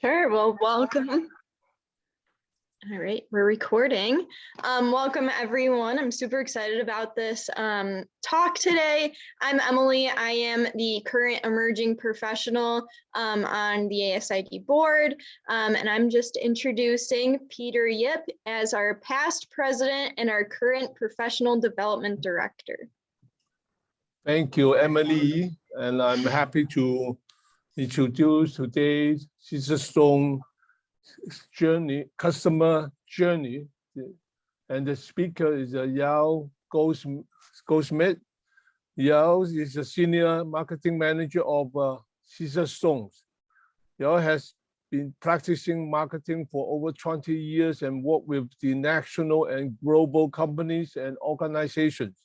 Sure. Well, welcome. All right, we're recording. Welcome, everyone. I'm super excited about this talk today. I'm Emily. I am the current emerging professional on the ASID board, and I'm just introducing Peter Yip as our past president and our current professional development director. Thank you, Emily, and I'm happy to introduce today's Caesarstone customer journey, and the speaker is Yao Goldsmith. Yao is a senior marketing manager of Caesarstone. Yao has been practicing marketing for over 20 years and worked with the national and global companies and organizations.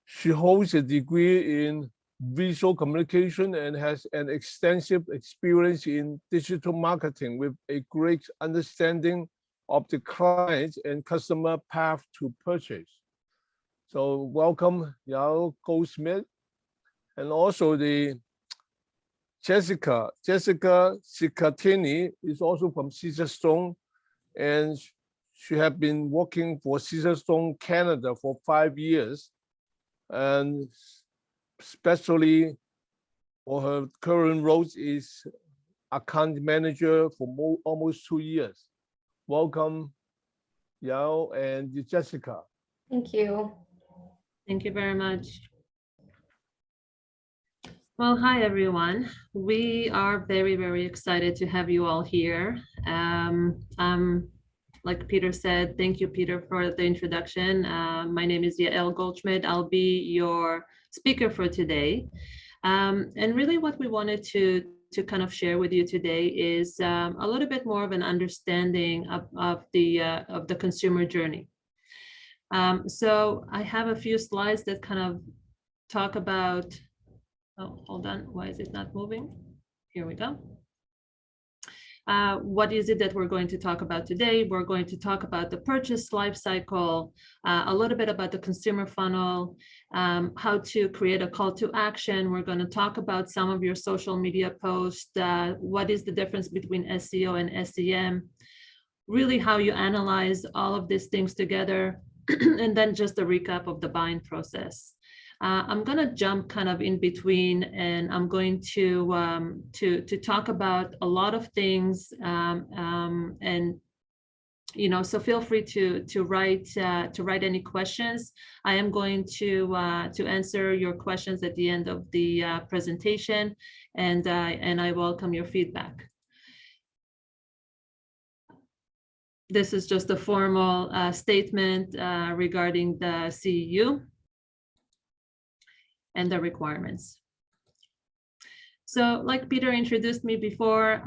She holds a degree in visual communication and has an extensive experience in digital marketing with a great understanding of the client and customer path to purchase. So welcome, Yao Goldsmith, and also the Jessica Cicatini is also from Caesarstone, and she has been working for Caesarstone Canada for 5 years, and especially for her current role is account manager for almost 2 years. Welcome, Yao and Jessica. Thank you. Thank you very much. Well, hi, everyone. We are very, very excited to have you all here. Like Peter said, thank you, Peter, for the introduction. My name is Yael Goldschmidt. I'll be your speaker for today. And really what we wanted to kind of share with you today is a little bit more of an understanding of the consumer journey. So I have a few slides that kind of talk about, oh, hold on, why is it not moving? Here we go. What is it that we're going to talk about today? We're going to talk about the purchase life cycle, a little bit about the consumer funnel, how to create a call to action. We're going to talk about some of your social media posts, what is the difference between SEO and SEM, really how you analyze all of these things together, and then just a recap of the buying process. I'm going to jump kind of in between, and I'm going to talk about a lot of things, and so feel free to write any questions. I am going to answer your questions at the end of the presentation, and I welcome your feedback. This is just a formal statement regarding the CEU and the requirements. So like Peter introduced me before,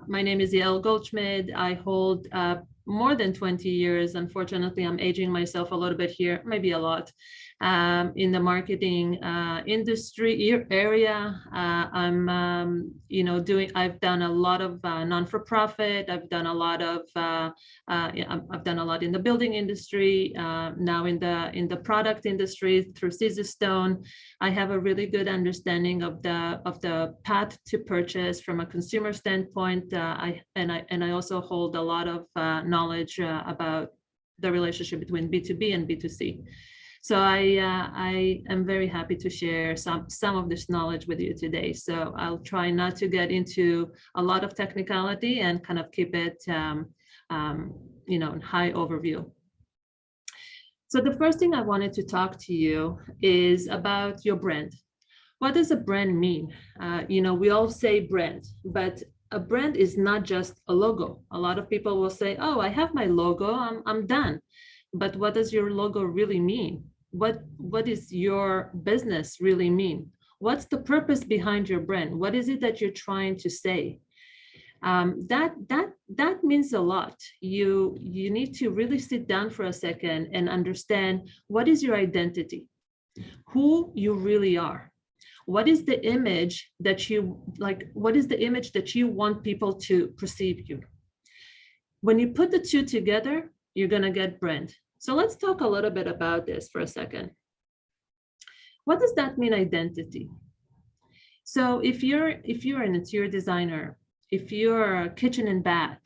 my name is Yael Goldschmidt. I hold more than 20 years. Unfortunately, I'm aging myself a little bit here, maybe a lot, in the marketing industry area. I've done a lot of non-for-profit. I've done a lot in the building industry, now in the product industry through Caesarstone. I have a really good understanding of the path to purchase from a consumer standpoint. I also hold a lot of knowledge about the relationship between B2B and B2C. So I am very happy to share some of this knowledge with you today. So I'll try not to get into a lot of technicality and kind of keep it, high overview. So the first thing I wanted to talk to you is about your brand. What does a brand mean? We all say brand, but a brand is not just a logo. A lot of people will say, oh, I have my logo, I'm done. But what does your logo really mean? What is your business really mean? What's the purpose behind your brand? What is it that you're trying to say? That means a lot. You need to really sit down for a second and understand, what is your identity? Who you really are? What is the image that you like? What is the image that you want people to perceive you? When you put the two together, you're going to get brand. So let's talk a little bit about this for a second. What does that mean, identity? So if you're an interior designer, if you're a kitchen and bath,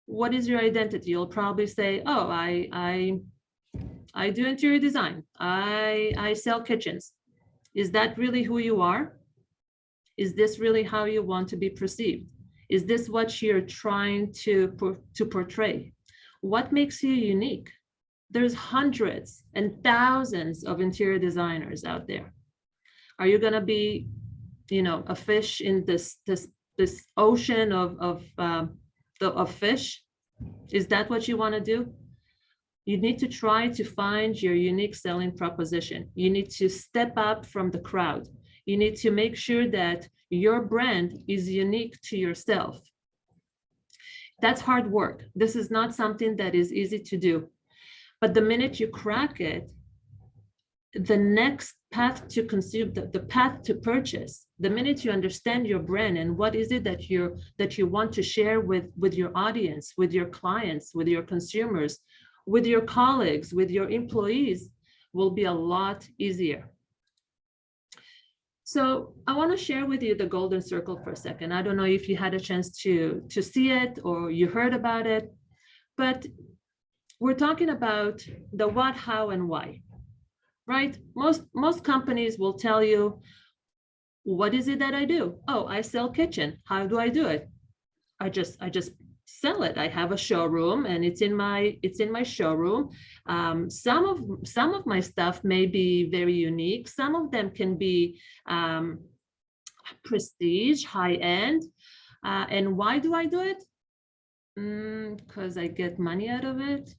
what is your identity? You'll probably say, oh, I do interior design. I sell kitchens. Is that really who you are? Is this really how you want to be perceived? Is this what you're trying to portray? What makes you unique? There's hundreds and thousands of interior designers out there. Are you gonna be, a fish in this ocean of fish? Is that what you want to do? You need to try to find your unique selling proposition. You need to step up from the crowd. You need to make sure that your brand is unique to yourself. That's hard work. This is not something that is easy to do. But the minute you crack it, the next path to consume, the path to purchase, the minute you understand your brand and what is it that you want to share with your audience, with your clients, with your consumers, with your colleagues, with your employees, will be a lot easier. So I want to share with you the golden circle for a second. I don't know if you had a chance to see it or you heard about it, but we're talking about the what, how, and why, right? Most companies will tell you, what is it that I do? Oh, I sell kitchen. How do I do it? I just sell it. I have a showroom and it's in my showroom. Some of my stuff may be very unique. Some of them can be prestige, high end. And why do I do it? Because I get money out of it.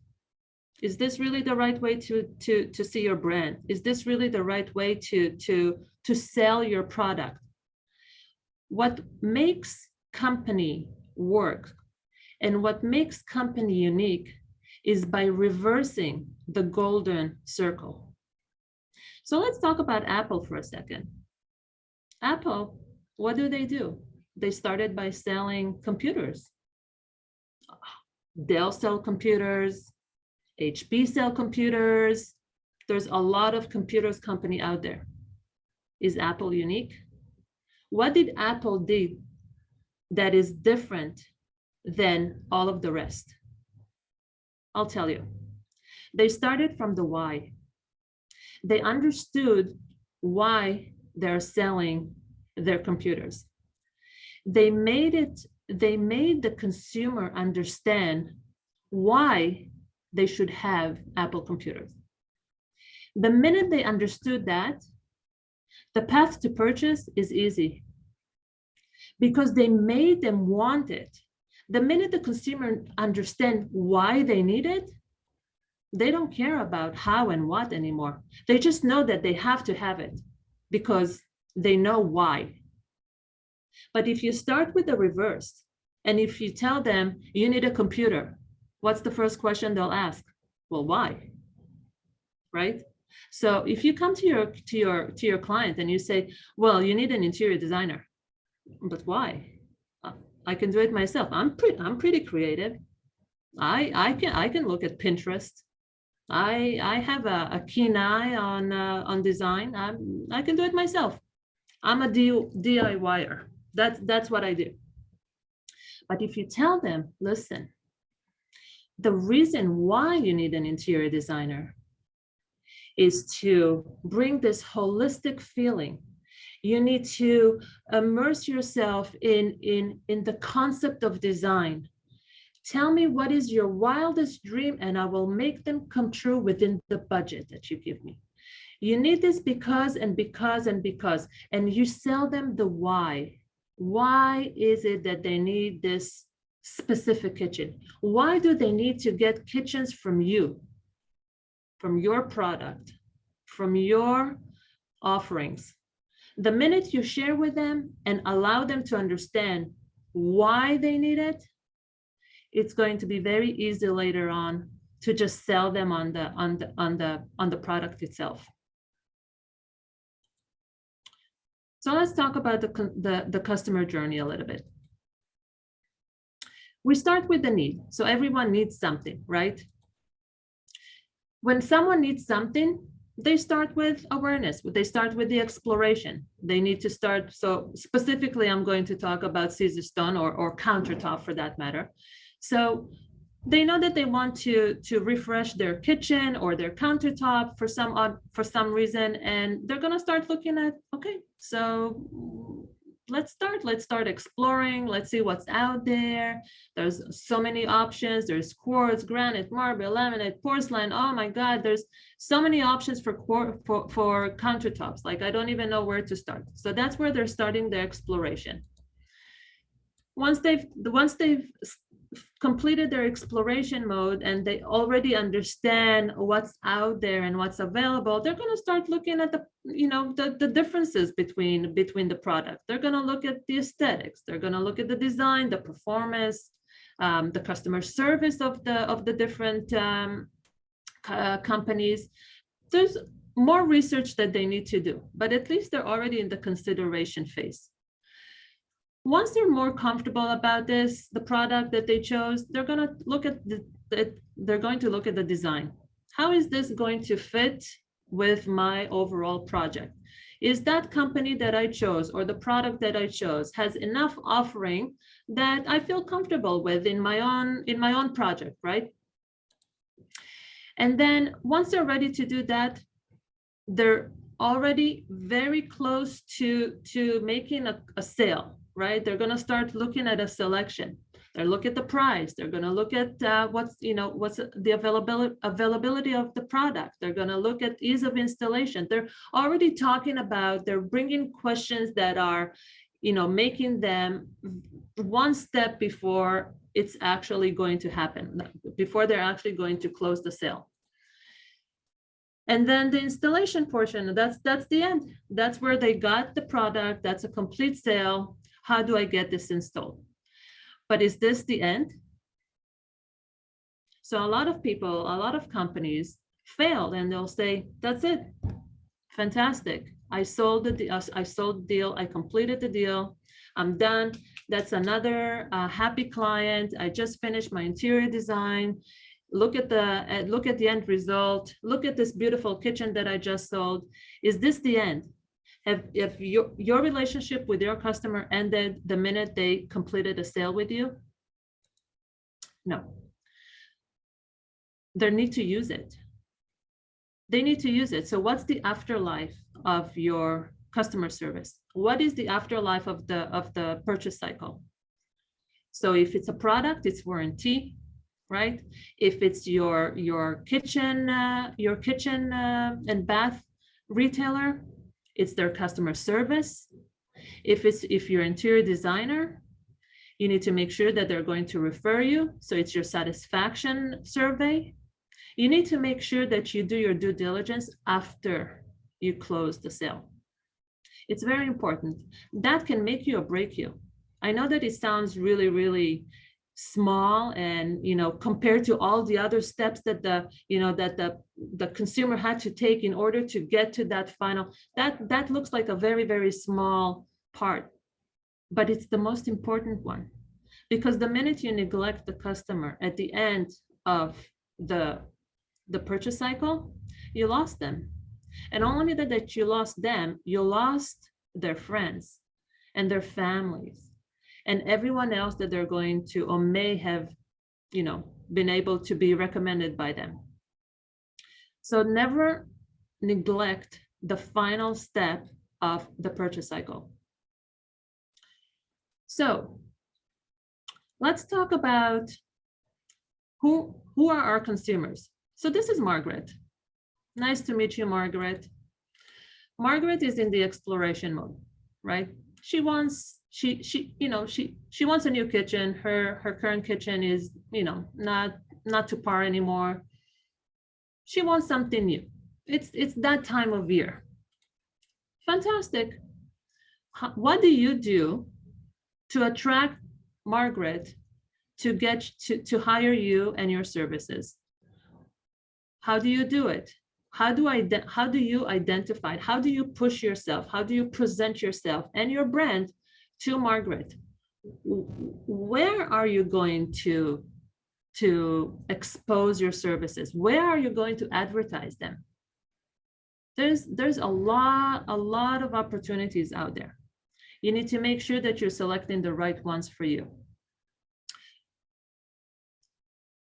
Is this really the right way to see your brand? Is this really the right way to sell your product? What makes company work and what makes company unique is by reversing the golden circle. So let's talk about Apple for a second. Apple, what do? They started by selling computers. Dell sell computers, HP sell computers. There's a lot of computers company out there. Is Apple unique? What did Apple do that is different than all of the rest? I'll tell you. They started from the why. They understood why they're selling their computers. They made the consumer understand why they should have Apple computers. The minute they understood that, the path to purchase is easy because they made them want it. The minute the consumer understands why they need it, they don't care about how and what anymore. They just know that they have to have it because they know why. But if you start with the reverse, and if you tell them you need a computer, what's the first question they'll ask? Well, why? Right? So if you come to your client and you say, well, you need an interior designer, but why? I can do it myself. I'm pretty creative. I can look at Pinterest. I have a keen eye on design. I can do it myself. I'm a DIYer. That's what I do. But if you tell them, listen, the reason why you need an interior designer is to bring this holistic feeling. You need to immerse yourself in the concept of design. Tell me what is your wildest dream and I will make them come true within the budget that you give me. You need this because and because and because, and you sell them the why. Why is it that they need this specific kitchen? Why do they need to get kitchens from you, from your product, from your offerings? The minute you share with them and allow them to understand why they need it, it's going to be very easy later on to just sell them on the product itself. So let's talk about the customer journey a little bit. We start with the need. So everyone needs something, right? When someone needs something, they start with awareness. They start with the exploration. They need to start. So specifically, I'm going to talk about Caesarstone or countertop for that matter. So they know that they want to refresh their kitchen or their countertop for some reason, and they're going to start looking at, okay, so let's start exploring. Let's see what's out there. There's so many options. There's quartz, granite, marble, laminate, porcelain. Oh my God, there's so many options for countertops. Like, I don't even know where to start. So that's where they're starting their exploration. Once they've completed their exploration mode and they already understand what's out there and what's available, they're going to start looking at the differences between the product. They're going to look at the aesthetics. They're going to look at the design, the performance, the customer service of the different companies. There's more research that they need to do, but at least they're already in the consideration phase. Once they're more comfortable about this, the product that they chose, they're going to look at the design. How is this going to fit with my overall project? Is that company that I chose or the product that I chose has enough offering that I feel comfortable with in my own project, right? And then once they're ready to do that, they're already very close to making a sale. Right? They're going to start looking at a selection. They'll look at the price. They're going to look at what's the availability of the product. They're going to look at ease of installation. They're already talking about, they're bringing questions that are, making them one step before it's actually going to happen, before they're actually going to close the sale. And then the installation portion, that's the end. That's where they got the product. That's a complete sale. How do I get this installed? But is this the end? So a lot of people, a lot of companies failed, and they'll say, that's it. Fantastic. I sold the deal. I completed the deal. I'm done. That's another happy client. I just finished my interior design. Look at the end result. Look at this beautiful kitchen that I just sold. Is this the end? If your relationship with your customer ended the minute they completed a sale with you? No. They need to use it. They need to use it. So what's the afterlife of your customer service? What is the afterlife of the purchase cycle? So if it's a product, it's warranty, right? If it's your kitchen and bath retailer, it's their customer service. If you're interior designer, you need to make sure that they're going to refer you. So it's your satisfaction survey. You need to make sure that you do your due diligence after you close the sale. It's very important. That can make you or break you. I know that it sounds really, really small, and compared to all the other steps that the consumer had to take in order to get to that final, that looks like a very, very small part, but it's the most important one, because the minute you neglect the customer at the end of the purchase cycle, you lost them. And only that you lost them, you lost their friends and their families and everyone else that they're going to or may have, been able to be recommended by them. So never neglect the final step of the purchase cycle. So let's talk about who are our consumers. So this is Margaret. Nice to meet you, Margaret. Margaret is in the exploration mode, right? She wants a new kitchen. Her current kitchen is, not to par anymore. She wants something new. It's that time of year. Fantastic. What do you do to attract Margaret to hire you and your services? How do you do it? How do you identify? How do you push yourself? How do you present yourself and your brand to Margaret? Where are you going to expose your services? Where are you going to advertise them? There's a lot of opportunities out there. You need to make sure that you're selecting the right ones for you.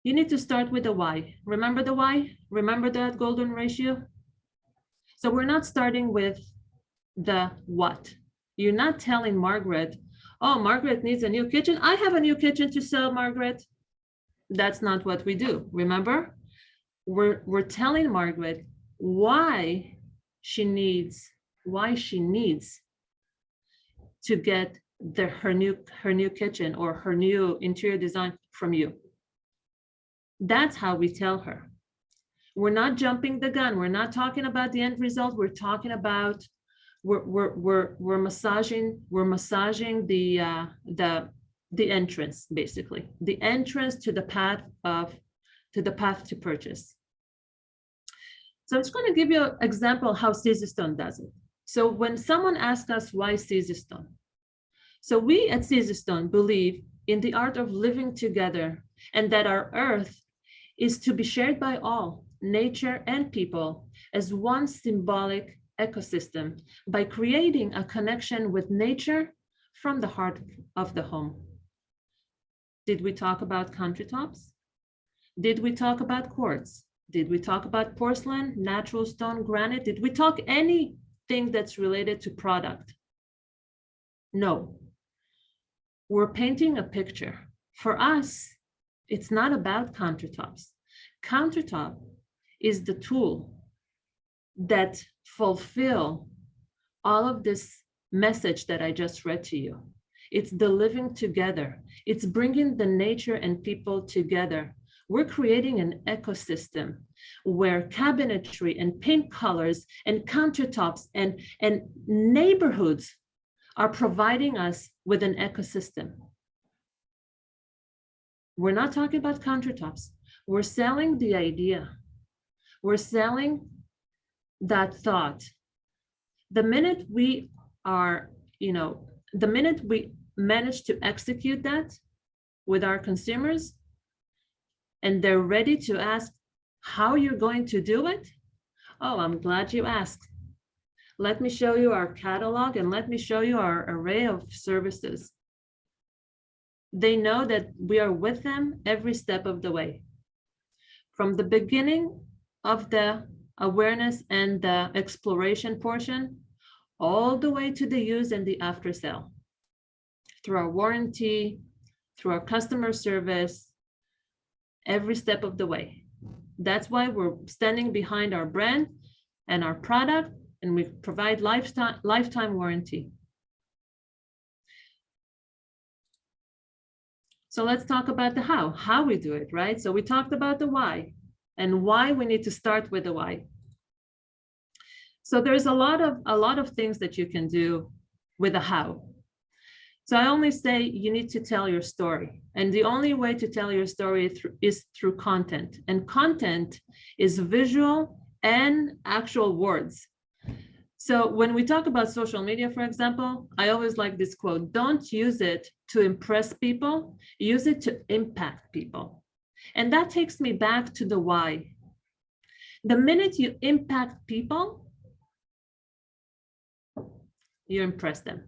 You need to start with the why. Remember the why? Remember that golden ratio? So we're not starting with the what. You're not telling Margaret, oh, Margaret needs a new kitchen. I have a new kitchen to sell, Margaret. That's not what we do. Remember? We're telling Margaret why she needs to get her new kitchen or her new interior design from you. That's how we tell her. We're not jumping the gun. We're not talking about the end result. We're talking about we're massaging the entrance, basically the entrance to the path to purchase. So it's going to give you an example how Caesarstone does it. So when someone asks us why Caesarstone, so we at Caesarstone believe in the art of living together and that our earth is to be shared by all, nature and people, as one symbolic ecosystem by creating a connection with nature from the heart of the home. Did we talk about countertops? Did we talk about quartz? Did we talk about porcelain, natural stone, granite? Did we talk anything that's related to product? No. We're painting a picture. For us, it's not about countertops. Countertop is the tool that fulfill all of this message that I just read to you. It's the living together. It's bringing the nature and people together. We're creating an ecosystem where cabinetry and paint colors and countertops and neighborhoods are providing us with an ecosystem. We're not talking about countertops. We're selling the idea. We're selling that thought. The minute we are, the minute we manage to execute that with our consumers, and they're ready to ask how you're going to do it, oh, I'm glad you asked. Let me show you our catalog and let me show you our array of services. They know that we are with them every step of the way. From the beginning of the awareness and the exploration portion, all the way to the use and the after sale, through our warranty, through our customer service, every step of the way. That's why we're standing behind our brand and our product, and we provide lifetime warranty. So let's talk about the how we do it, right? So we talked about the why and why we need to start with the why. So there's a lot of things that you can do with the how. So I only say you need to tell your story. And the only way to tell your story is through content. And content is visual and actual words. So when we talk about social media, for example, I always like this quote: don't use it to impress people, use it to impact people. And that takes me back to the why. The minute you impact people, you impress them.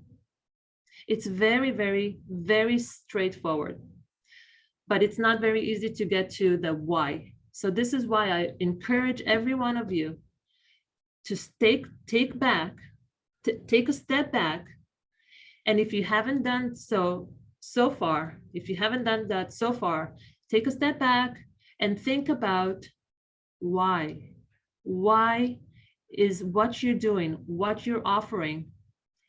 It's very, very, very straightforward, but it's not very easy to get to the why. So this is why I encourage every one of you to take a step back. And if you haven't done so far, if you haven't done that so far, take a step back and think about why. Why is what you're doing, what you're offering,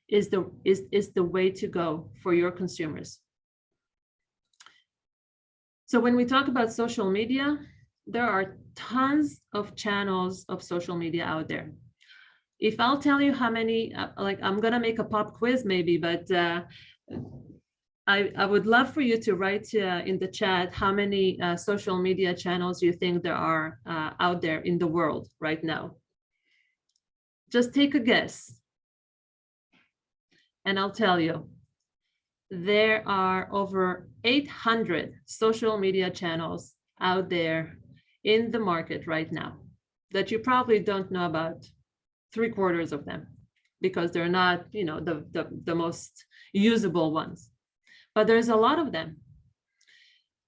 is the way to go for your consumers. So when we talk about social media, there are tons of channels of social media out there. If I'll tell you how many, I'm gonna make a pop quiz maybe, but I would love for you to write in the chat how many social media channels you think there are out there in the world right now. Just take a guess. And I'll tell you, there are over 800 social media channels out there in the market right now that you probably don't know about. 3/4 of them, because they're not, you know, the most usable ones. But there's a lot of them.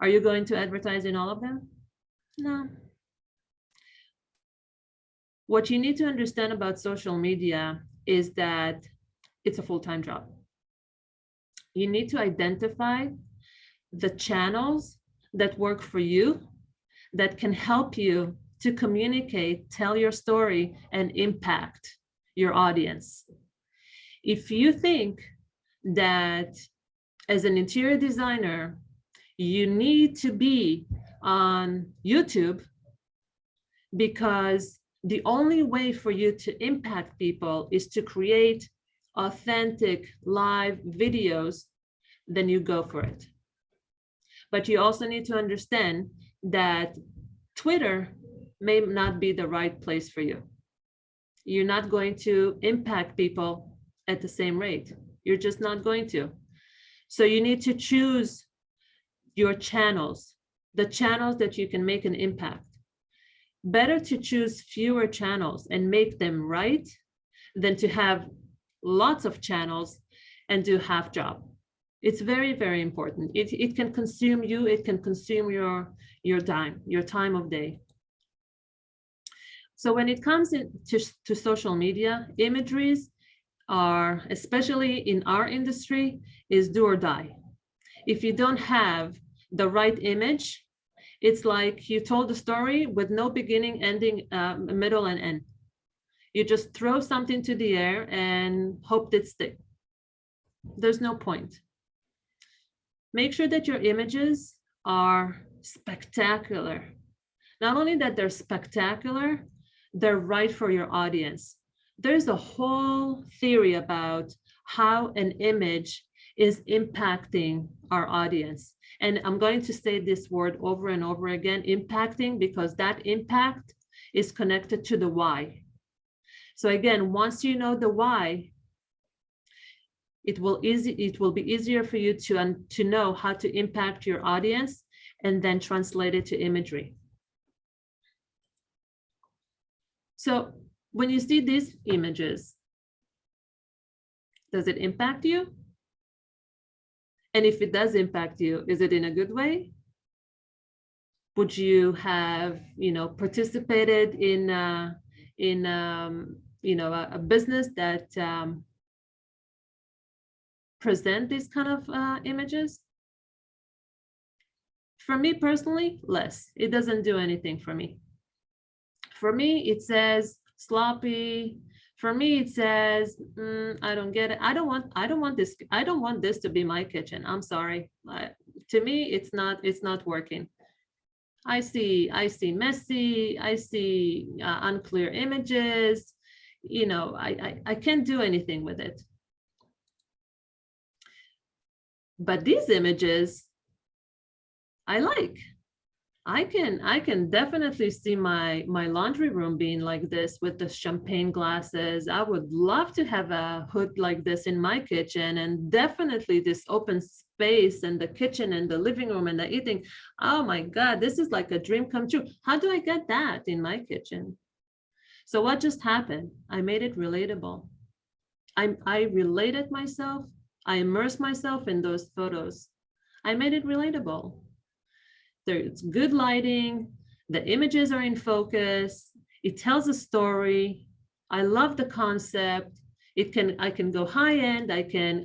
Are you going to advertise in all of them? No. What you need to understand about social media is that it's a full-time job. You need to identify the channels that work for you, that can help you to communicate, tell your story, and impact your audience. If you think that as an interior designer, you need to be on YouTube because the only way for you to impact people is to create authentic live videos, then you go for it. But you also need to understand that Twitter may not be the right place for you. You're not going to impact people at the same rate. You're just not going to. So you need to choose your channels, the channels that you can make an impact. Better to choose fewer channels and make them right than to have lots of channels and do half job. It's very, very important. It can consume you, it can consume your time of day. So when it comes to social media, imageries are, especially in our industry, is do or die. If you don't have the right image, it's like you told a story with no beginning, ending, middle, and end. You just throw something to the air and hope it sticks. There's no point. Make sure that your images are spectacular. Not only that they're spectacular, they're right for your audience. There's a whole theory about how an image is impacting our audience. And I'm going to say this word over and over again, impacting, because that impact is connected to the why. So again, once you know the why, it will be easier for you to know how to impact your audience and then translate it to imagery. So when you see these images, does it impact you? And if it does impact you, is it in a good way? Would you have, participated in a business that present these kind of images? For me personally, less. It doesn't do anything for me. For me, it says sloppy. For me, it says, I don't get it. I don't want this to be my kitchen. I'm sorry. To me, it's not working. I see messy. I see unclear images. I can't do anything with it. But these images, I like. I can definitely see my laundry room being like this with the champagne glasses. I would love to have a hood like this in my kitchen, and definitely this open space and the kitchen and the living room and the eating. Oh my God, this is like a dream come true. How do I get that in my kitchen? So what just happened? I made it relatable. I related myself. I immersed myself in those photos. I made it relatable. There's good lighting, the images are in focus, it tells a story. I love the concept. I can go high end, I can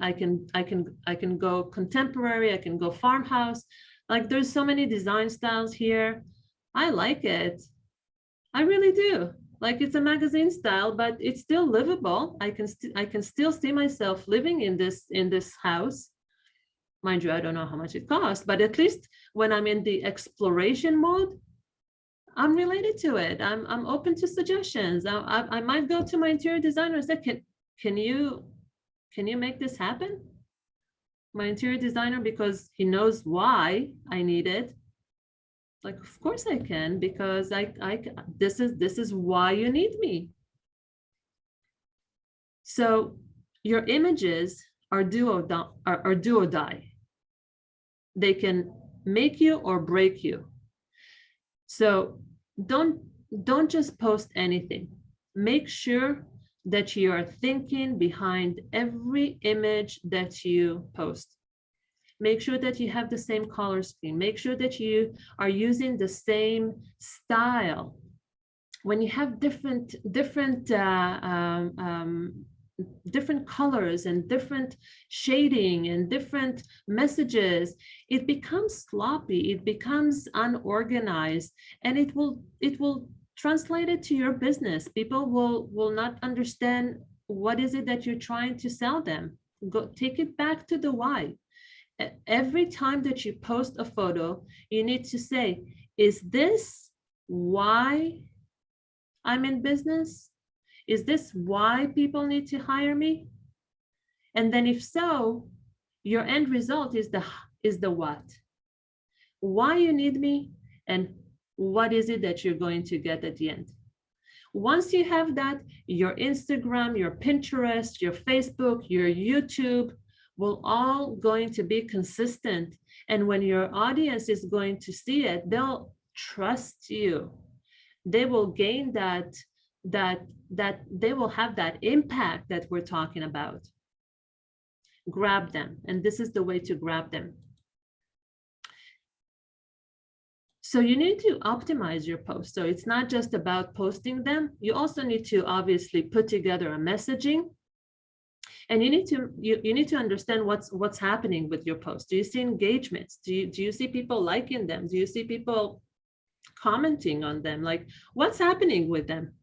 go contemporary, I can go farmhouse. Like there's so many design styles here. I like it. I really do. Like it's a magazine style, but it's still livable. I can still see myself living in this house. Mind you, I don't know how much it costs, but at least when I'm in the exploration mode, I'm related to it. I'm open to suggestions. I might go to my interior designer and say, can you make this happen? My interior designer, because he knows why I need it. Like, of course I can, because this is why you need me. So your images are do or die. They can make you or break you. So don't just post anything. Make sure that you are thinking behind every image that you post. Make sure that you have the same color scheme. Make sure that you are using the same style. When you have different colors and different shading and different messages, it becomes sloppy, it becomes unorganized, and it will translate it to your business. People will not understand what is it that you're trying to sell them. Go take it back to the why. Every time that you post a photo, you need to say, is this why I'm in business? Is this why people need to hire me? And then if so, your end result is the what. Why you need me and what is it that you're going to get at the end. Once you have that, your Instagram, your Pinterest, your Facebook, your YouTube will all going to be consistent. And when your audience is going to see it, they'll trust you. They will gain that they will have that impact that we're talking about. Grab them, and this is the way to grab them. So you need to optimize your post. So it's not just about posting them. You also need to obviously put together a messaging. And you need to understand what's happening with your post. Do you see engagements? Do you see people liking them? Do you see people commenting on them? Like, what's happening with them?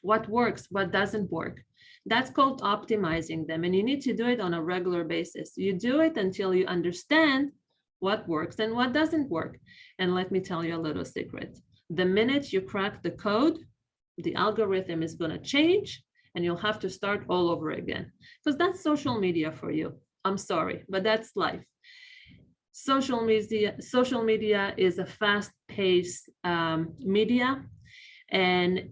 What works? What doesn't work? That's called optimizing them. And you need to do it on a regular basis. You do it until you understand what works and what doesn't work. And let me tell you a little secret. The minute you crack the code, the algorithm is going to change and you'll have to start all over again, because that's social media for you. I'm sorry, but that's life. Social media is a fast-paced media, and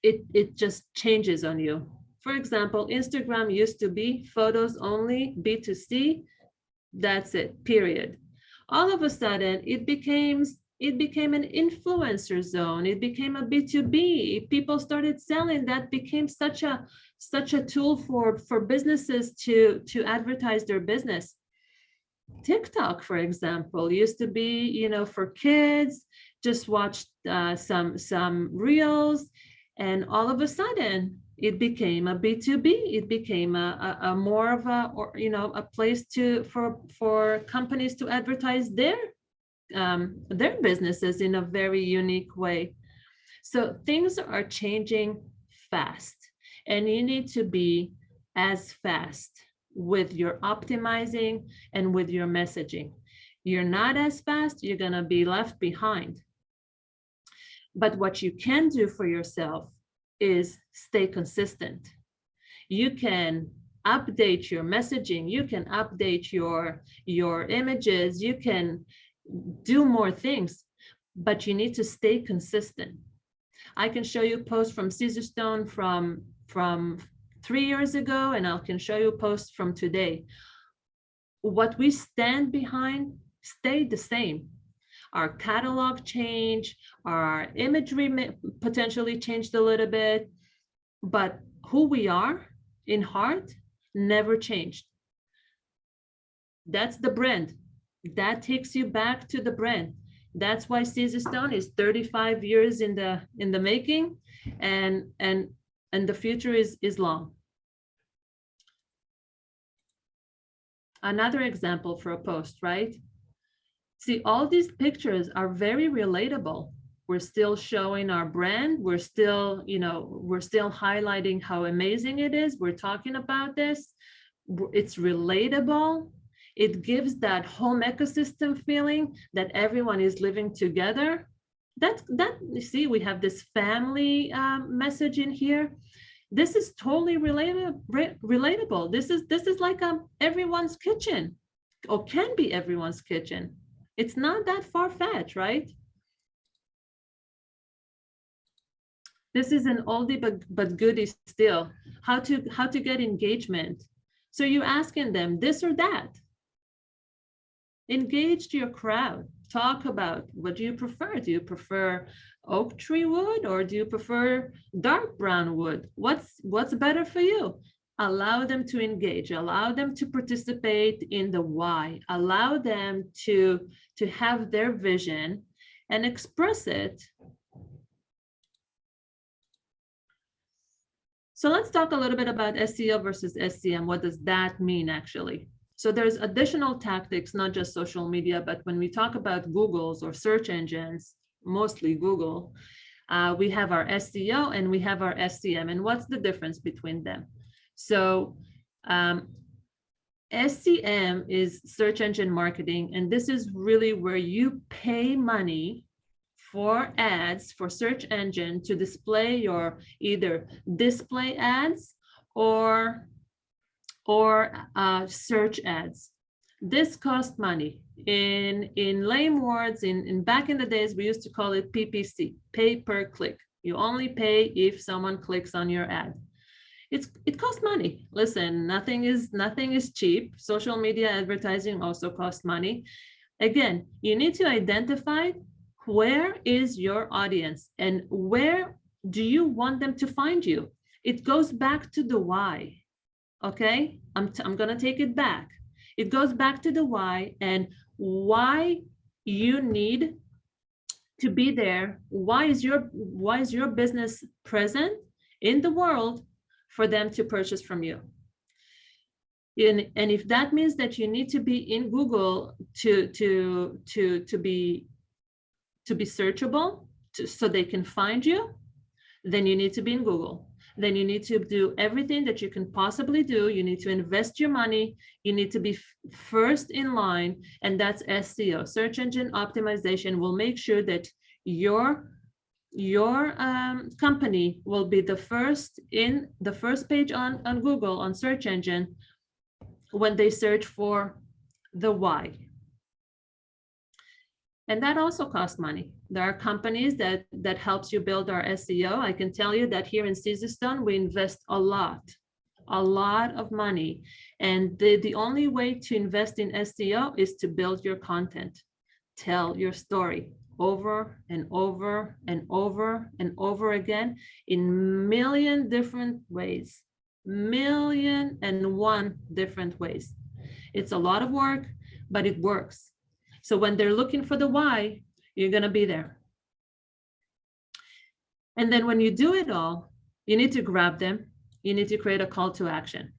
it just changes on you. For example, Instagram used to be photos only, B2C. That's it, period. All of a sudden, it became an influencer zone. It became a B2B. People started selling. That became such a tool for businesses to advertise their business. TikTok, for example, used to be, for kids, just watch some reels, and all of a sudden it became a B2B. It became a more of a place for companies to advertise their businesses in a very unique way. So things are changing fast, and you need to be as fast with your optimizing and with your messaging. You're not as fast, you're going to be left behind. But what you can do for yourself is stay consistent. You can update your messaging, you can update your images, you can do more things, but you need to stay consistent. I can show you posts from Caesarstone from 3 years ago, and I can show you posts from today. What we stand behind stayed the same. Our catalog changed, our imagery potentially changed a little bit, but who we are in heart never changed. That's the brand. That takes you back to the brand. That's why Caesarstone is 35 years in the making, and the future is long. Another example for a post, right? See, all these pictures are very relatable. We're still showing our brand. We're still highlighting how amazing it is. We're talking about this. It's relatable. It gives that home ecosystem feeling that everyone is living together. That you see, we have this family message in here. This is totally relatable. This is like everyone's kitchen, or can be everyone's kitchen. It's not that far-fetched, right? This is an oldie but goodie still. How to get engagement. So you're asking them this or that. Engage your crowd. Talk about, what do you prefer? Do you prefer oak tree wood, or do you prefer dark brown wood? What's better for you? Allow them to engage, allow them to participate in the why, allow them to have their vision and express it. So let's talk a little bit about SEO versus SEM. What does that mean actually? So there's additional tactics, not just social media, but when we talk about Google's or search engines, mostly Google, we have our SEO and we have our SEM. And what's the difference between them? So SEM is search engine marketing, and this is really where you pay money for ads for search engine to display your either display ads or search ads. This costs money. In lame words, in back in the days, we used to call it PPC, pay per click. You only pay if someone clicks on your ad. It costs money. Listen, nothing is cheap. Social media advertising also costs money. Again, you need to identify where is your audience and where do you want them to find you. It goes back to the why. Okay, I'm gonna take it back. It goes back to the why and why you need to be there. Why is your business present in the world for them to purchase from you? And if that means that you need to be in Google to be searchable, so they can find you, then you need to be in Google. Then you need to do everything that you can possibly do. You need to invest your money. You need to be first in line, and that's SEO. Search engine optimization will make sure that your company will be the first page on Google, on search engine, when they search for the why. And that also costs money. There are companies that helps you build our SEO. I can tell you that here in Caesarstone, we invest a lot of money. And the only way to invest in SEO is to build your content, tell your story over and over and over and over again in million different ways, 1,000,001 different ways. It's a lot of work, but it works. So when they're looking for the why, you're going to be there. And then when you do it all, you need to grab them. You need to create a call to action.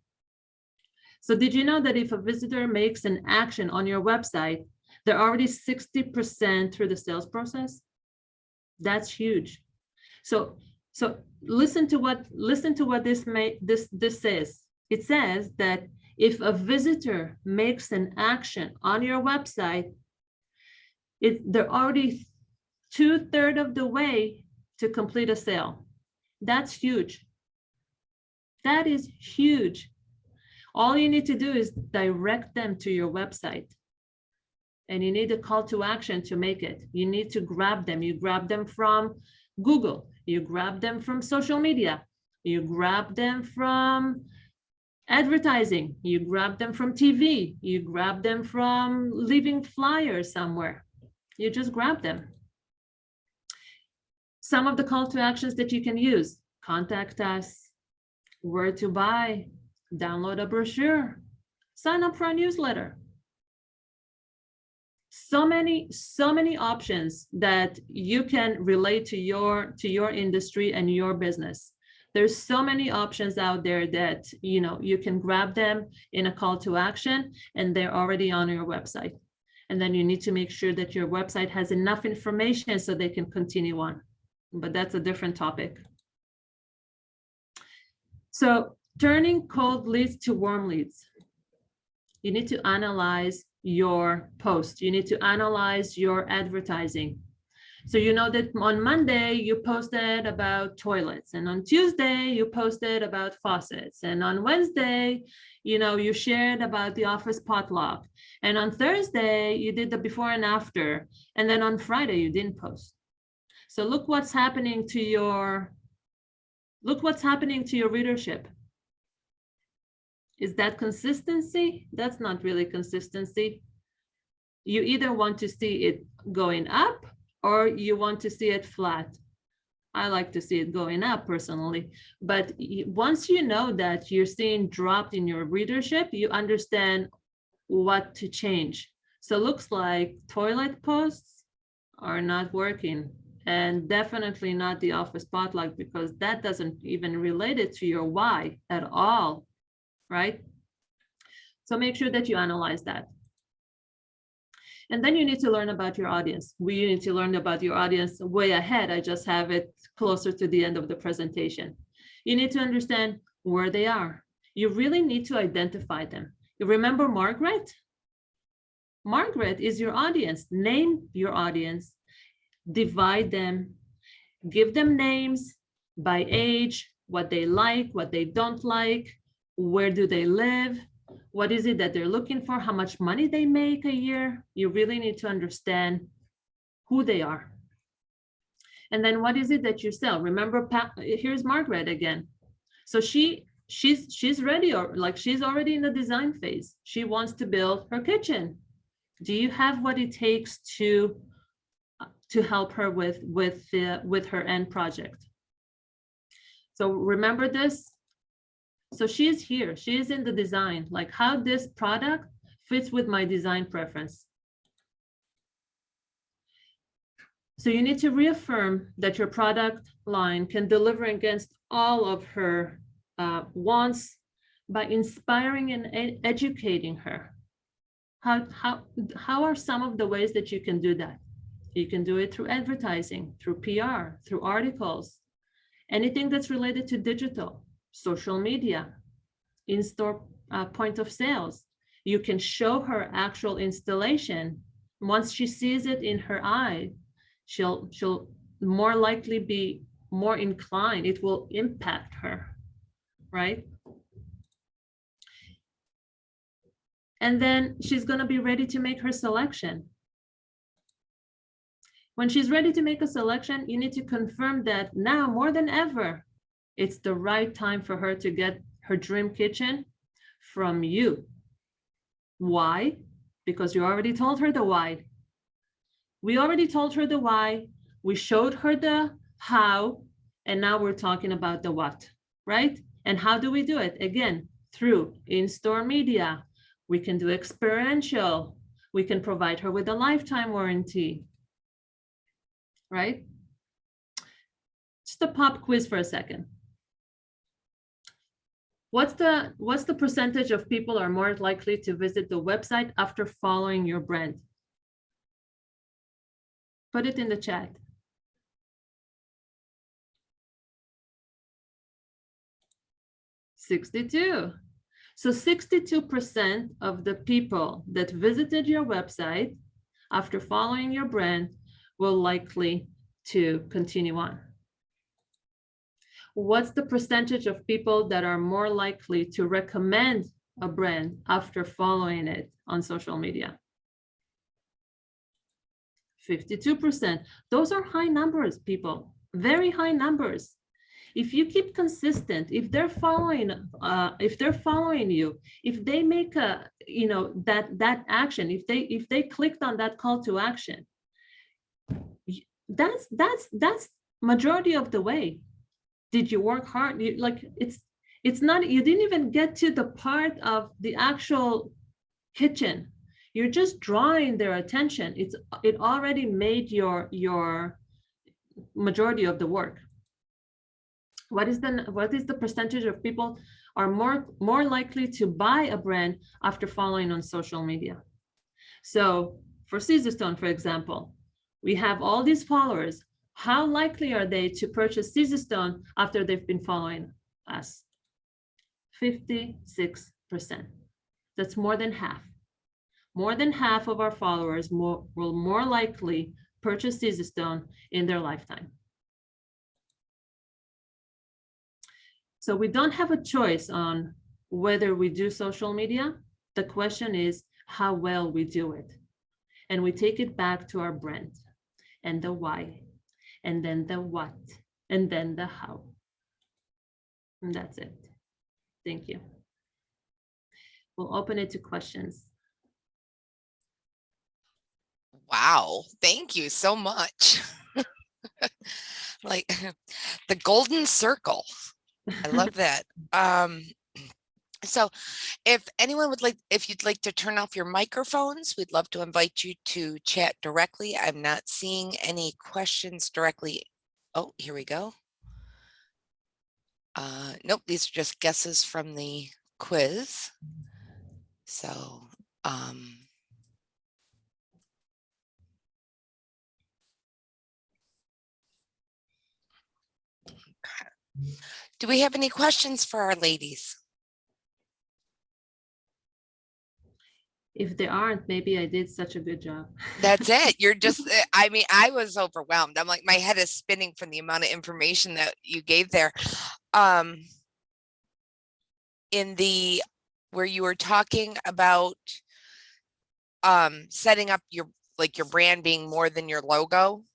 So did you know that if a visitor makes an action on your website, they're already 60% through the sales process? That's huge. So listen to what this says. It says that if a visitor makes an action on your website, they're already 2/3 of the way to complete a sale. That's huge. That is huge. All you need to do is direct them to your website. And you need a call to action to make it. You need to grab them. You grab them from Google. You grab them from social media. You grab them from advertising. You grab them from TV. You grab them from leaving flyers somewhere. You just grab them. Some of the call to actions that you can use: contact us, where to buy, download a brochure, sign up for a newsletter. So many options that you can relate to your industry and your business. There's so many options out there that you can grab them in a call to action, and they're already on your website. And then you need to make sure that your website has enough information so they can continue on. But that's a different topic. So turning cold leads to warm leads. You need to analyze your post. You need to analyze your advertising. So you know that on Monday you posted about toilets, and on Tuesday you posted about faucets, and on Wednesday you shared about the office potluck, and on Thursday you did the before and after, and then on Friday you didn't post. So look what's happening to your readership. Is that consistency? That's not really consistency. You either want to see it going up or you want to see it flat. I like to see it going up personally, but once you know that you're seeing dropped in your readership, you understand what to change. So looks like toilet posts are not working, and definitely not the office spotlight, because that doesn't even relate it to your why at all, right? So make sure that you analyze that. And then you need to learn about your audience. We need to learn about your audience way ahead. I just have it closer to the end of the presentation. You need to understand where they are. You really need to identify them. You remember Margaret? Margaret is your audience. Name your audience, divide them, give them names by age, what they like, what they don't like, where do they live, what is it that they're looking for, how much money they make a year. You really need to understand who they are. And then what is it that you sell? Remember, here's Margaret again. So she's ready, or like she's already in the design phase. She wants to build her kitchen. Do you have what it takes to help her with her end project? So remember this. So she's here, she is in the design, like how this product fits with my design preference. So you need to reaffirm that your product line can deliver against all of her wants by inspiring and educating her. How are some of the ways that you can do that? You can do it through advertising, through PR, through articles, anything that's related to digital, social media, in-store point of sales. You can show her actual installation. Once she sees it in her eye, she'll more likely be more inclined. It will impact her, right? And then she's going to be ready to make her selection. When she's ready to make a selection, you need to confirm that now more than ever, it's the right time for her to get her dream kitchen from you. Why? Because you already told her the why. We already told her the why. We showed her the how, and now we're talking about the what, right? And how do we do it? Again, through in-store media. We can do experiential. We can provide her with a lifetime warranty, right? Just a pop quiz for a second. What's the percentage of people are more likely to visit the website after following your brand? Put it in the chat. $62. So 62% of the people that visited your website after following your brand will likely to continue on. What's the percentage of people that are more likely to recommend a brand after following it on social media? 52%. Those are high numbers, people, very high numbers. If you keep consistent, if they're following you, if they make a, that action, if they clicked on that call to action, that's majority of the way. Did you work hard? It's not, you didn't even get to the part of the actual kitchen. You're just drawing their attention. It already made your majority of the work. What is the percentage of people are more likely to buy a brand after following on social media? So for Caesarstone, for example, we have all these followers. How likely are they to purchase Caesarstone after they've been following us? 56%. That's more than half. More than half of our followers will more likely purchase Caesarstone in their lifetime. So we don't have a choice on whether we do social media. The question is how well we do it. And we take it back to our brand and the why, and then the what, and then the how. And that's it. Thank you. We'll open it to questions. Wow, thank you so much. Like the golden circle. I love that. So if anyone would like, if you'd like to turn off your microphones, we'd love to invite you to chat directly. I'm not seeing any questions directly. Oh, here we go. Nope, these are just guesses from the quiz. So, do we have any questions for our ladies? If there aren't, maybe I did such a good job. That's it. You're just, I mean, I was overwhelmed. I'm like, my head is spinning from the amount of information that you gave there. In the, where you were talking about setting up your, like your brand being more than your logo.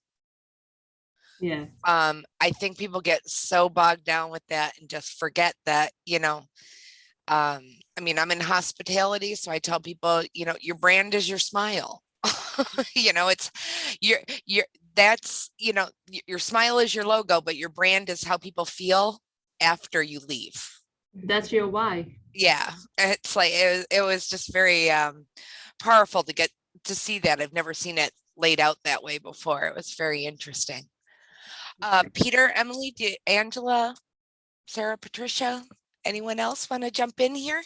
Yeah. I think people get so bogged down with that and just forget that, you know, I mean, I'm in hospitality, so I tell people, you know, your brand is your smile. You know, it's that's, you know, your smile is your logo, but your brand is how people feel after you leave. That's your why. Yeah, it's like it was just very powerful to get to see that. I've never seen it laid out that way before. It was very interesting. Peter, Emily, Angela, Sarah, Patricia, anyone else want to jump in here?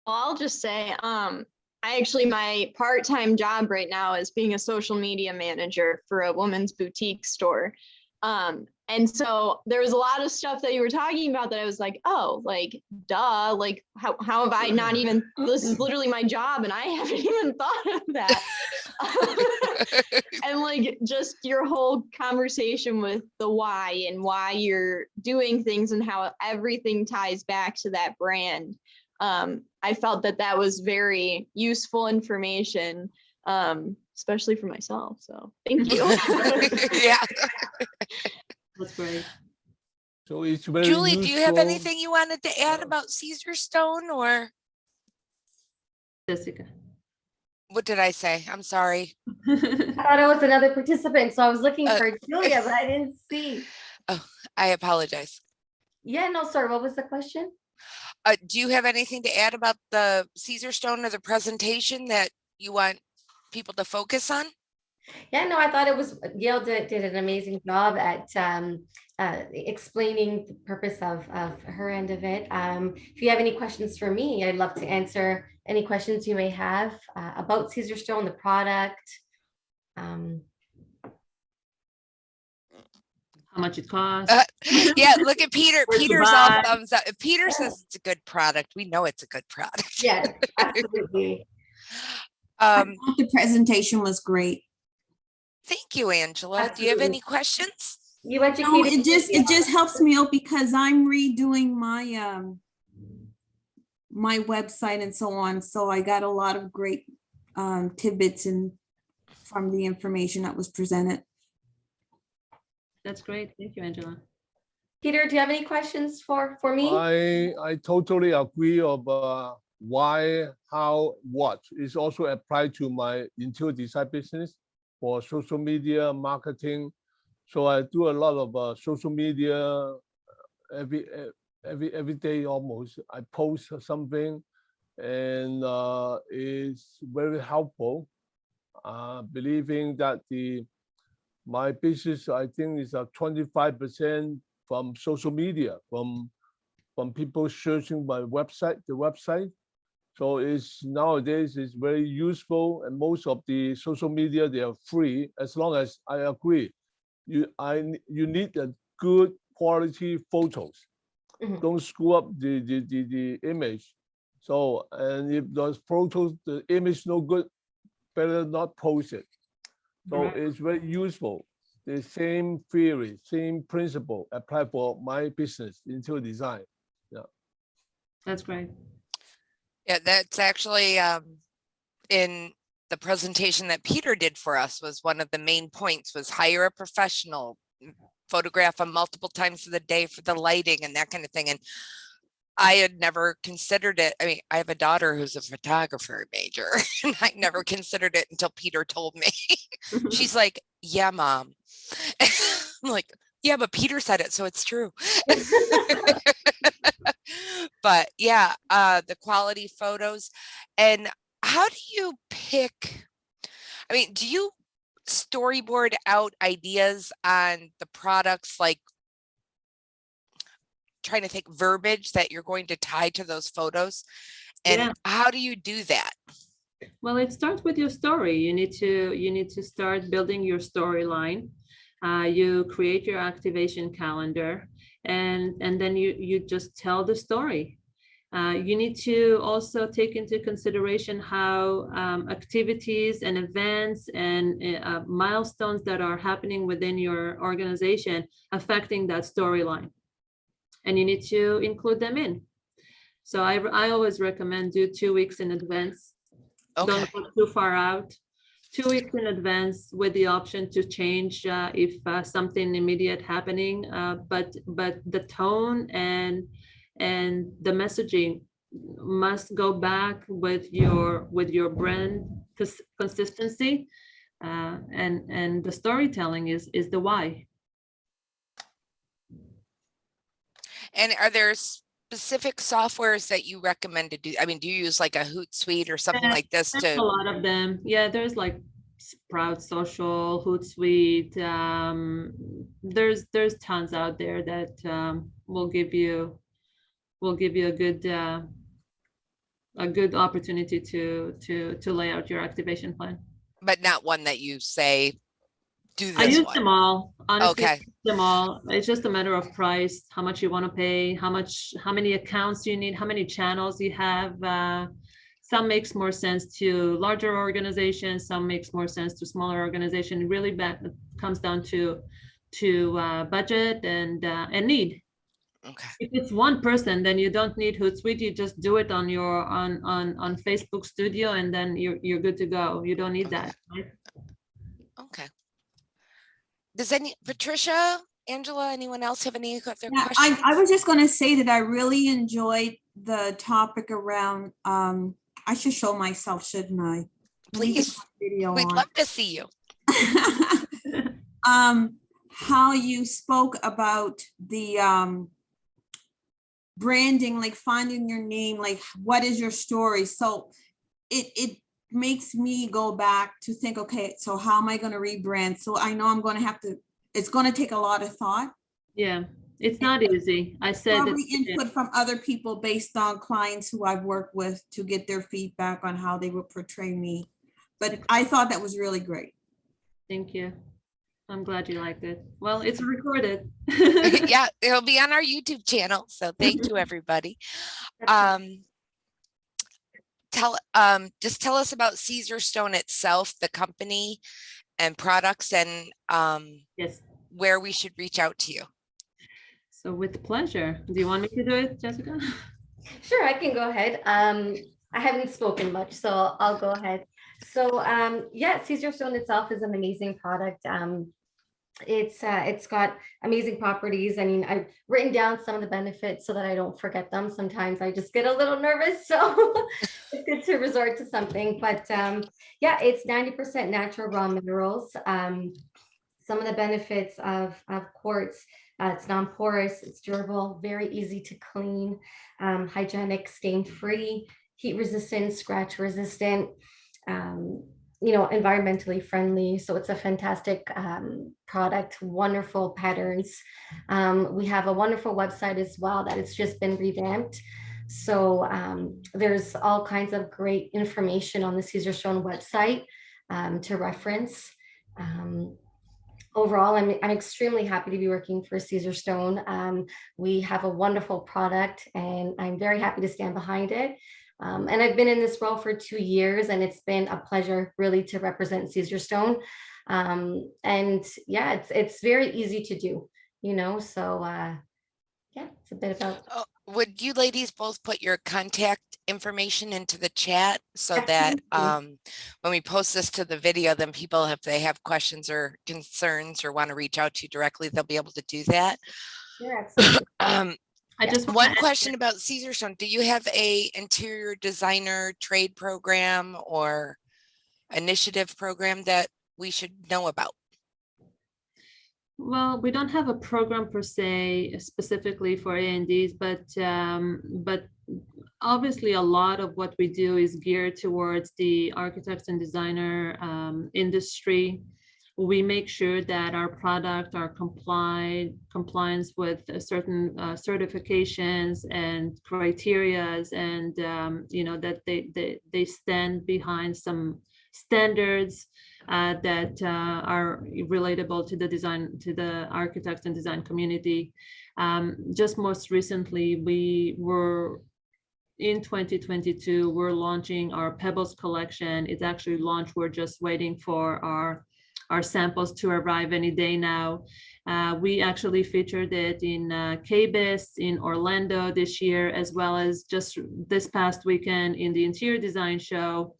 Well, I'll just say, my part-time job right now is being a social media manager for a women's boutique store. And so there was a lot of stuff that you were talking about that I was like, oh, like, duh, like, how have I not even, this is literally my job and I haven't even thought of that. And like, just your whole conversation with the why and why you're doing things and how everything ties back to that brand. I felt that was very useful information, especially for myself. So thank you. Yeah. That's great. So it's very Julie, do you have useful. anything you wanted to add about Caesarstone, or Jessica. what did I say? I'm sorry. I thought it was another participant, so I was looking for Julia, but I didn't see. Oh, I apologize. Yeah, no, sorry. What was the question? Do you have anything to add about the Caesarstone or the presentation that you want people to focus on? Yeah, no, I thought it was, Gail did an amazing job at explaining the purpose of her end of it. If you have any questions for me, I'd love to answer any questions you may have about Caesarstone, the product. How much it costs. Yeah, look at Peter. Where's the Peter's all buy? thumbs up. If Peter says it's a good product, we know it's a good product. Yes, absolutely. I thought the presentation was great. Thank you, Angela. Do you have any questions? You No, educated. it just helps me out because I'm redoing my my website and so on. So I got a lot of great tidbits and from the information that was presented. That's great. Thank you, Angela. Peter, do you have any questions for me? I totally agree of why, how, what is also applied to my interior design business for social media marketing. So I do a lot of social media every day almost. I post something, and it's very helpful. Believing that my business, I think, is 25% from social media, from people searching my website, the website. So it's nowadays it's very useful, and most of the social media, they are free, as long as I agree. You need a good quality photos. Mhm. Don't screw up the image. So, and if those photos, the image no good, better not post it. So Right. it's very useful. The same theory, same principle apply for my business, interior design. Yeah. That's great. Yeah, that's actually in the presentation that Peter did for us, was one of the main points was hire a professional, photograph them multiple times of the day for the lighting and that kind of thing. And I had never considered it. I mean, I have a daughter who's a photographer major, and I never considered it until Peter told me. She's like, yeah, Mom. I'm like, yeah, but Peter said it, so it's true. But yeah, the quality photos. And how do you pick? I mean, do you storyboard out ideas on the products, like trying to think verbiage that you're going to tie to those photos? And Yeah. how do you do that? Well, it starts with your story. You need to start building your storyline. You create your activation calendar, and then you just tell the story. You need to also take into consideration how activities and events and milestones that are happening within your organization affecting that storyline, and you need to include them in. So I always recommend do 2 weeks in advance. Okay. Don't go too far out. 2 weeks in advance with the option to change if something immediate happening. But the tone and the messaging must go back with your brand consistency, and the storytelling is the why. And are there specific softwares that you recommend to do? I mean, do you use like a Hootsuite or something like this There's a to? lot of them. Yeah, there's like Sprout Social, Hootsuite. There's tons out there that will give you a good opportunity to lay out your activation plan. But not one that you say, do I this use one. them all. Honestly, I Okay. use them all. It's just a matter of price, how much you want to pay, how many accounts you need, how many channels you have. Some makes more sense to larger organizations, some makes more sense to smaller organizations. Really comes down to budget and need. Okay. If it's one person, then you don't need Hootsuite. You just do it on your on Facebook Studio, and then you're good to go. You don't need that. Right? Okay. Does Patricia, Angela, anyone else have any other Yeah, questions? I was just going to say that I really enjoyed the topic around, I should show myself, shouldn't I? Let me get Please. my video We'd on. love to see you. How you spoke about the branding, like finding your name, like what is your story? So it makes me go back to think, okay, so how am I going to rebrand? So I know I'm going to have to, it's going to take a lot of thought. Yeah, it's not easy. I said Probably input from other people based on clients who I've worked with to get their feedback on how they would portray me. But I thought that was really great. Thank you. I'm glad you liked it. Well, it's recorded. Yeah, it'll be on our YouTube channel. So thank you, everybody. Just tell us about Caesarstone itself, the company and products, and Yes. where we should reach out to you. So with pleasure. Do you want me to do it, Jessica? Sure, I can go ahead. I haven't spoken much, so I'll go ahead. So yeah, Caesarstone itself is an amazing product. It's got amazing properties. I mean, I've written down some of the benefits so that I don't forget them. Sometimes I just get a little nervous, so it's good to resort to something. But yeah, it's 90% natural raw minerals. Some of the benefits of quartz: it's non-porous, it's durable, very easy to clean, hygienic, stain-free, heat resistant, scratch resistant, environmentally friendly. So it's a fantastic product, wonderful patterns. We have a wonderful website as well that it's just been revamped. So there's all kinds of great information on the Caesarstone website to reference. Overall, I'm extremely happy to be working for Caesarstone. We have a wonderful product, and I'm very happy to stand behind it. And I've been in this role for 2 years, and it's been a pleasure really to represent Caesarstone. And yeah, it's very easy to do, so yeah, it's a bit about. Oh, would you ladies both put your contact information into the chat so that when we post this to the video, then people, if they have questions or concerns or want to reach out to you directly, they'll be able to do that? Sure, absolutely. I just wanna One add- question about Caesarstone. Do you have a interior designer trade program or initiative program that we should know about? Well, we don't have a program per se specifically for A&Ds, but obviously a lot of what we do is geared towards the architects and designer industry. We make sure that our product are compliance with certain certifications and criterias, and that they stand behind some standards that are relatable to the design, to the architect and design community. Just most recently, we were in 2022, we're launching our Pebbles collection. It's actually launched. We're just waiting for our samples to arrive any day now. We actually featured it in KBIS in Orlando this year, as well as just this past weekend in the interior design show.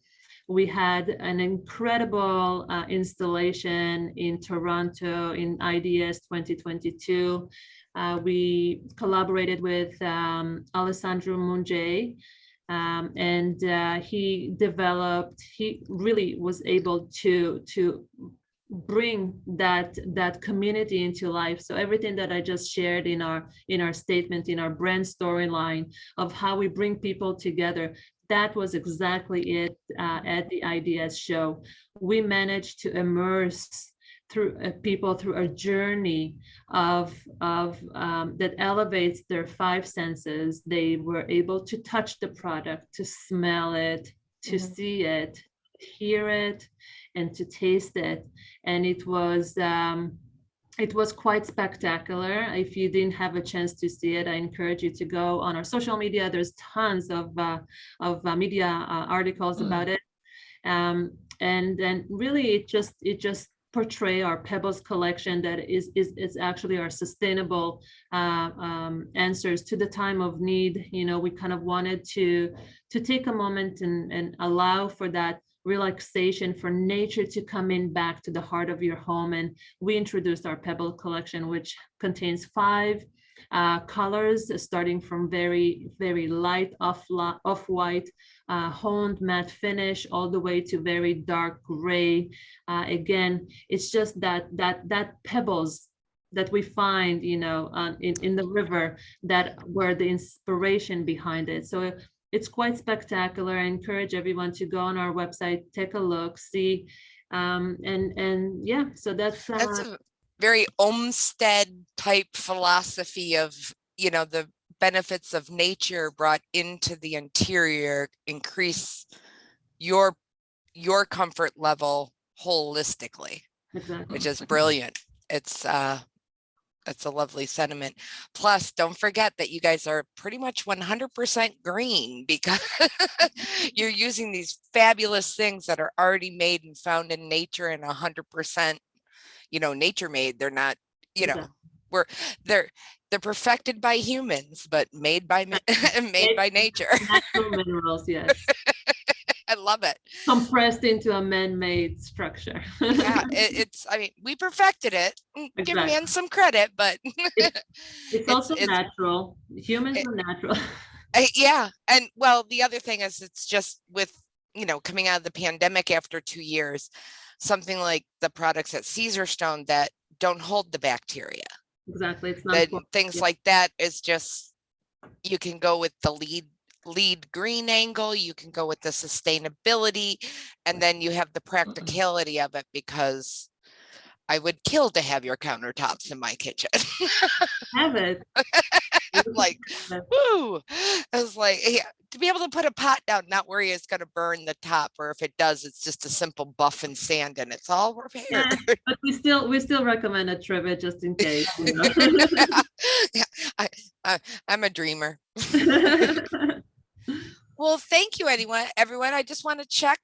We had an incredible installation in Toronto in IDS 2022. We collaborated with Alessandro Munge, and he really was able to bring that community into life. So everything that I just shared in our statement, in our brand storyline of how we bring people together, that was exactly it at the IDS show. We managed to immerse through people through a journey of that elevates their five senses. They were able to touch the product, to smell it, to see it, hear it, and to taste it. And it was quite spectacular. If you didn't have a chance to see it, I encourage you to go on our social media. There's tons of media articles about it. And then really it just portray our Pebbles collection that is actually our sustainable answers to the time of need. We kind of wanted to take a moment and allow for that relaxation, for nature to come in back to the heart of your home. And we introduced our Pebble collection, which contains 5 colors, starting from very, very light off-white, honed matte finish, all the way to very dark gray. Again, it's just that pebbles that we find, in the river, that were the inspiration behind it. So it's quite spectacular. I encourage everyone to go on our website, take a look, see, and yeah, so that's a very Olmsted type philosophy of, the benefits of nature brought into the interior, increase your comfort level holistically, exactly, which is brilliant. That's a lovely sentiment. Plus, don't forget that you guys are pretty much 100% green, because you're using these fabulous things that are already made and found in nature, and 100%, nature made. They're not, they're perfected by humans, but made by nature. Natural minerals, yes. I love it. Compressed into a man-made structure. Yeah, we perfected it. Give man some credit, but it's also natural. Humans are natural. Yeah. And well, the other thing is, it's just with, coming out of the pandemic after 2 years, something like the products at Caesarstone that don't hold the bacteria. Exactly. It's not things like that is just, you can go with the lead green angle, you can go with the sustainability, and then you have the practicality of it, because I would kill to have your countertops in my kitchen. Have it. Like, woo. I was like, yeah, to be able to put a pot down, not worry it's going to burn the top, or if it does, it's just a simple buff and sand and it's all repaired. Yeah, but we still recommend a trivet just in case. Yeah, I'm a dreamer. Well, thank you, everyone. I just want to check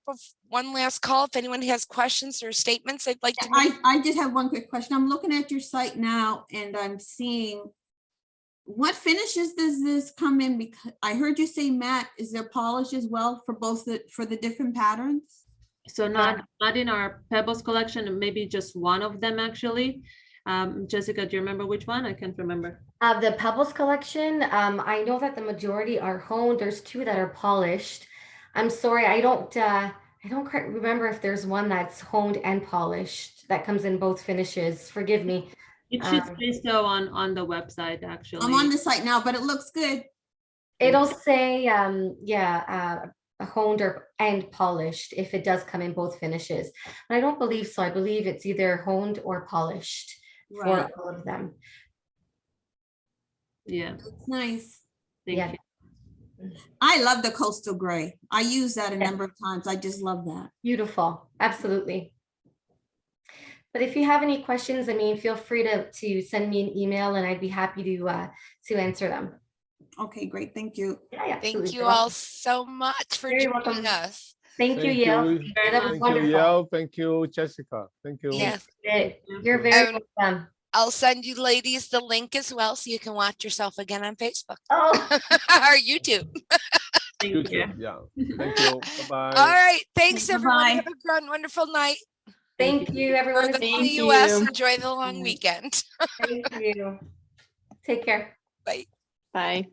one last call. If anyone has questions or statements they'd like to make. I just have one quick question. I'm looking at your site now and I'm seeing, what finishes does this come in? Because I heard you say matte. Is there polish as well for for the different patterns? So not in our Pebbles collection, maybe just one of them actually. Jessica, do you remember which one? I can't remember. The Pebbles collection, I know that the majority are honed. There's 2 that are polished. I'm sorry, I don't quite remember if there's one that's honed and polished that comes in both finishes. Forgive me. It should say so on the website, actually. I'm on the site now, but it looks good. It'll say, honed and polished if it does come in both finishes. But I don't believe so. I believe it's either honed or polished for Right. all of them. Yeah, It's nice. thank Yeah. you. I love the coastal gray. I use that a number of times. I just love that. Beautiful. Absolutely. But if you have any questions, I mean, feel free to send me an email and I'd be happy to answer them. Okay, great. Thank you. Yeah, absolutely. Thank you You're all welcome. so much for Very joining welcome. us. Thank you, Thank Yale. you. That was Thank wonderful. you, Yao. Thank you, Jessica. Thank you. Yes. You're very Um, welcome. I'll send you ladies the link as well so you can watch yourself again on Facebook Oh, or YouTube. Thank you. YouTube. Yeah. Thank you. Bye-bye. All right. Thanks, Bye-bye. everyone. Have a grand, wonderful night. thank you, everyone. For the Thank US, you. enjoy the long Bye. weekend. Thank you. Take care. Bye. Bye.